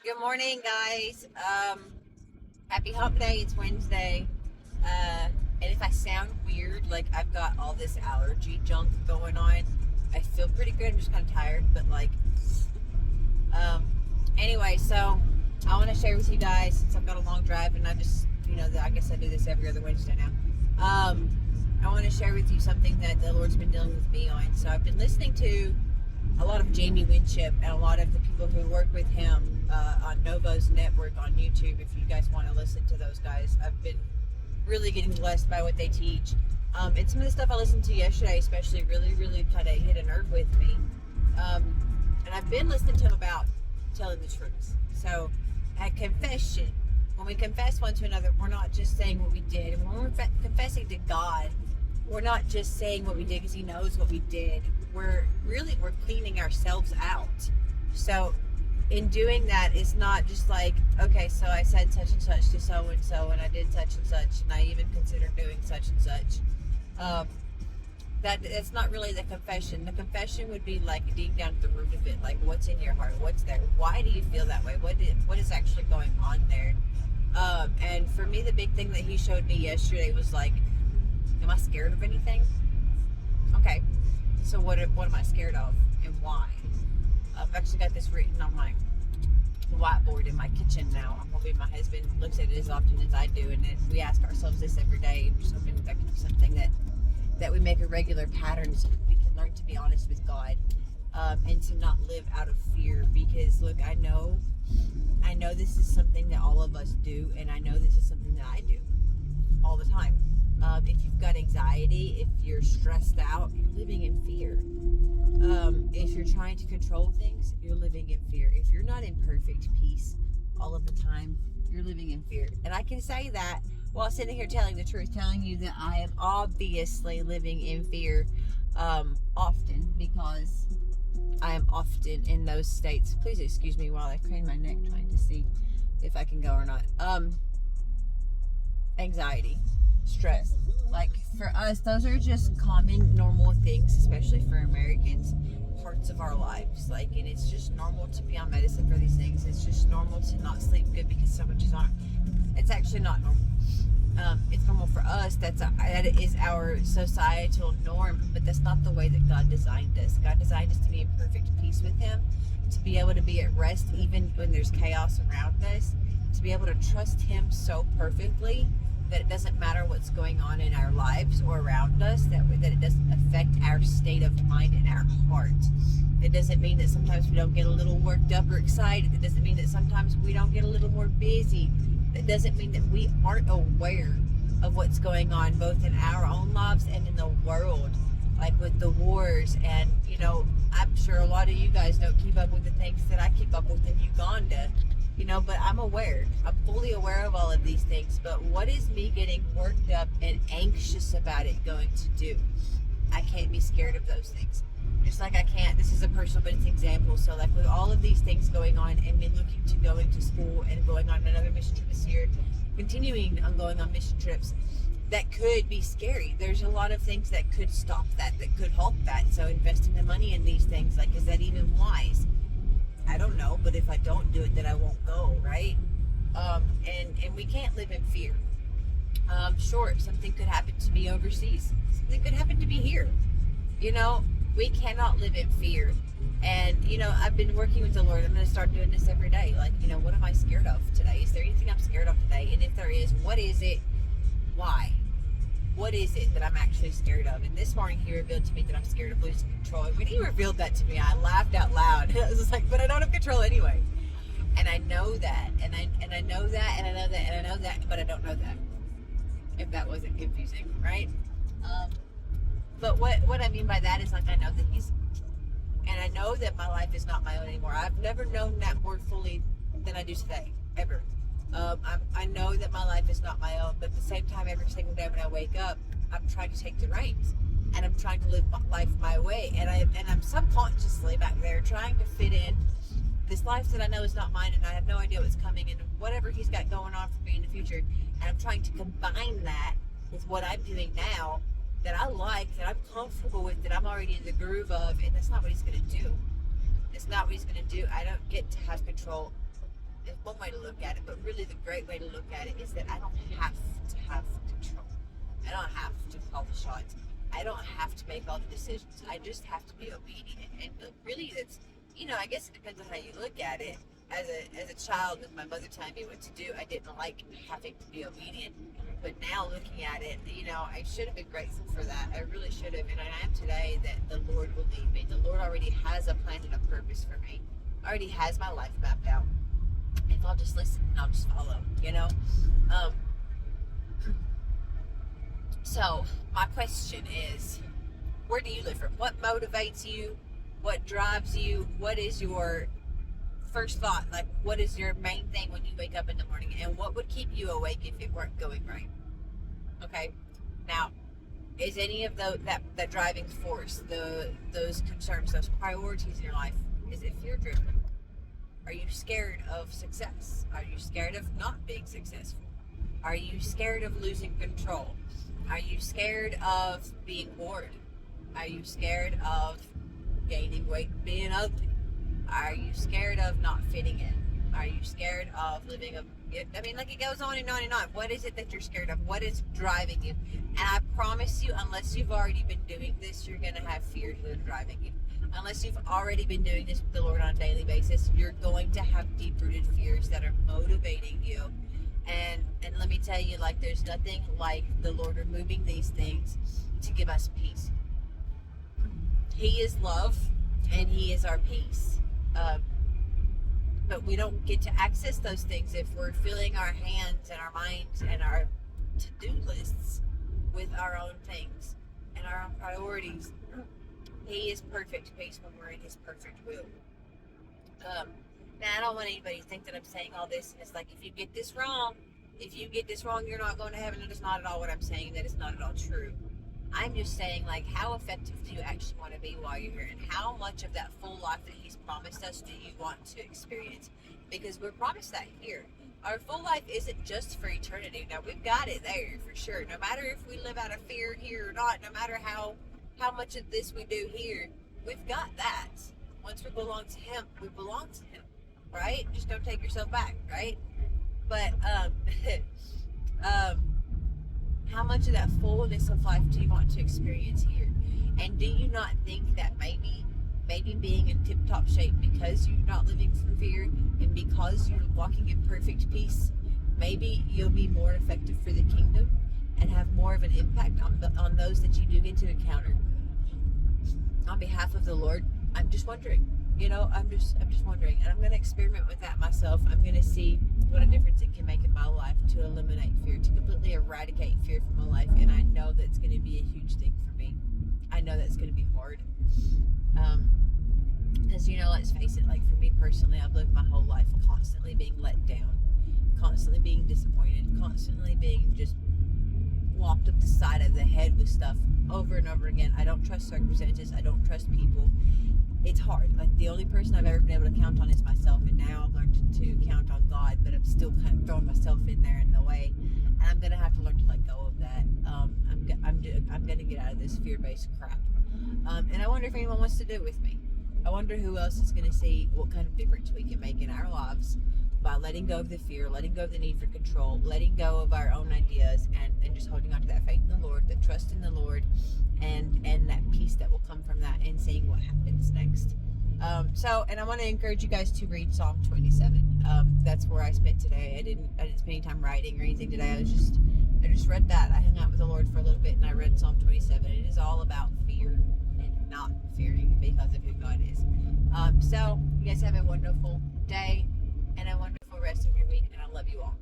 Good morning, guys. Happy Hump Day. It's Wednesday. And if I sound weird, like I've got all this allergy junk going on, I feel pretty good. I'm just kind of tired, but um, anyway, so I want to share with you guys since I've got a long drive and I guess I do this every other Wednesday now. I want to share with you something that the Lord's been dealing with me on. So I've been listening to a lot of Jamie Winship and a lot of the people who work with him on Novo's network on YouTube. If you guys want to listen to those guys, I've been really getting blessed by what they teach. And some of the stuff I listened to yesterday, especially, really kind of hit a nerve with me. And I've been listening to him about telling the truth. So at confession, when we confess one to another, we're not just saying what we did. And when we're confessing to God, we're not just saying what we did because He knows what we did. We're cleaning ourselves out. So in doing that, it's not just like, okay, so I said such and such to so and so, and I did such and such, and I even considered doing such and such. That's not really the confession. The confession would be like deep down at the root of it, like what's in your heart, what's there, why do you feel that way, what is actually going on there. And for me, the big thing that he showed me yesterday was like, am I scared of anything? Okay, so what am I scared of and why? I've actually got this written on my whiteboard in my kitchen now. I'm hoping my husband looks at it as often as I do, and we ask ourselves this every day. I'm just hoping that can be something that we make a regular pattern so that we can learn to be honest with God, and to not live out of fear. Because look, I know this is something that all of us do, and I know this is something that I do all the time. If you've got anxiety, if you're stressed out, you're living in fear. If you're trying to control things, you're living in fear. If you're not in perfect peace all of the time, you're living in fear. And I can say that while sitting here telling the truth, telling you that I am obviously living in fear often, because I am often in those states. Please excuse me while I crane my neck trying to see if I can go or not. Anxiety, stress. Like for us, those are just common, normal things, especially for Americans, parts of our lives. Like, and it's just normal to be on medicine for these things. It's just normal to not sleep good because so much is on. It's actually not normal. It's normal for us. That is our societal norm, but that's not the way that God designed us. God designed us to be in perfect peace with Him, to be able to be at rest even when there's chaos around us, to be able to trust Him so perfectly that it doesn't matter what's going on in our lives or around us, that it doesn't affect our state of mind and our heart. It doesn't mean that sometimes we don't get a little worked up or excited. It doesn't mean that sometimes we don't get a little more busy. It doesn't mean that we aren't aware of what's going on both in our own lives and in the world, like with the wars. And, I'm sure a lot of you guys don't keep up with the things that I keep up with in Uganda. But I'm aware. I'm fully aware of all of these things. But what is me getting worked up and anxious about it going to do? I can't be scared of those things. Just like I can't, this is a personal, but it's an example. So like with all of these things going on and me looking to going to school and going on another mission trip this year, continuing on going on mission trips, that could be scary. There's a lot of things that could stop that could halt that. So investing the money in these things, like, is that even wise? I don't know, but if I don't do it, then I won't go, right? And we can't live in fear. Sure, something could happen to me overseas. Something could happen to me here. We cannot live in fear. And, I've been working with the Lord. I'm going to start doing this every day. Like, what am I scared of today? Is there anything I'm scared of today? And if there is, what is it? Why? What is it that I'm actually scared of? And this morning He revealed to me that I'm scared of losing control. And when He revealed that to me, I laughed out loud. I was just like, but I don't have control anyway. And I know that, and I know that, and I know that, and I know that, but I don't know that. If that wasn't confusing, right? But what I mean by that is, like, I know that He's, and I know that my life is not my own anymore. I've never known that more fully than I do today, ever. I know that my life is not my own, but at the same time, every single day when I wake up, I'm trying to take the reins, and I'm trying to live life my way, and I'm subconsciously back there trying to fit in this life that I know is not mine, and I have no idea what's coming, and whatever He's got going on for me in the future, and I'm trying to combine that with what I'm doing now, that I like, that I'm comfortable with, that I'm already in the groove of, and that's not what He's going to do. It's not what He's going to do. I don't get to have control way to look at it, but really the great way to look at it is that I don't have to have control. I don't have to call the shots. I don't have to make all the decisions. I just have to be obedient. And really, that's, I guess it depends on how you look at it. As a child, with my mother telling me what to do, I didn't like having to be obedient. But now looking at it, I should have been grateful for that. I really should have. And I am today that the Lord will lead me. The Lord already has a plan and a purpose for me. Already has my life mapped out. If I'll just listen and I'll just follow, So my question is, where do you live from? What motivates you? What drives you? What is your first thought? Like, what is your main thing when you wake up in the morning? And what would keep you awake if it weren't going right? Okay. Now, is any of that driving force, those concerns, those priorities in your life, is it fear driven? Are you scared of success? Are you scared of not being successful? Are you scared of losing control? Are you scared of being bored? Are you scared of gaining weight and being ugly? Are you scared of not fitting in? Are you scared of living it goes on and on and on. What is it that you're scared of? What is driving you? And I promise you, unless you've already been doing this, you're going to have fears that are driving you. Unless you've already been doing this with the Lord on a daily basis, you're going to have deep-rooted fears that are motivating you. And let me tell you, there's nothing like the Lord removing these things to give us peace. He is love, and He is our peace. But we don't get to access those things if we're filling our hands and our minds and our to-do lists with our own things and our own priorities. He is perfect peace when we're in His perfect will. Now, I don't want anybody to think that I'm saying all this and it's like, if you get this wrong, you're not going to heaven. That is not at all what I'm saying. That is not at all true. I'm just saying, how effective do you actually want to be while you're here? And how much of that full life that He's promised us do you want to experience? Because we're promised that here. Our full life isn't just for eternity. Now, we've got it there for sure. No matter if we live out of fear here or not, no matter how much of this we do here, we've got that. Once we belong to Him, we belong to Him, right? Just don't take yourself back, right? But, how much of that fullness of life do you want to experience here? And do you not think that maybe being in tip-top shape because you're not living from fear and because you're walking in perfect peace, maybe you'll be more effective for the kingdom and have more of an impact on those that you do get to encounter? On behalf of the Lord, I'm just wondering. I'm just wondering, and I'm going to experiment with that myself. I'm going to see what a difference it can make in my life to eliminate fear, to completely eradicate fear from my life. And I know that it's going to be a huge thing for me. I know that's going to be hard. Because, let's face it, for me personally, I've lived my whole life constantly being let down, constantly being disappointed, constantly being just walked up the side of the head with stuff over and over again. I don't trust circumstances. I don't trust people. It's hard. The only person I've ever been able to count on is myself, and now I've learned to count on God, but I'm still kind of throwing myself in there in the way, and I'm gonna have to learn to let go of that. I'm gonna get out of this fear-based crap, and I wonder if anyone wants to do it with me. I wonder who else is gonna see what kind of difference we can make in our lives by letting go of the fear, letting go of the need for control, letting go of our own ideas, and just holding on to that faith in the Lord, that trust in the Lord, and that peace that will come from that, and seeing what happens next. And I want to encourage you guys to read Psalm 27. That's where I spent today. I didn't spend any time writing or anything today. I just read that. I hung out with the Lord for a little bit, and I read Psalm 27. It is all about fear and not fearing because of who God is. So you guys have a wonderful day and a wonderful rest of your week, and I love you all.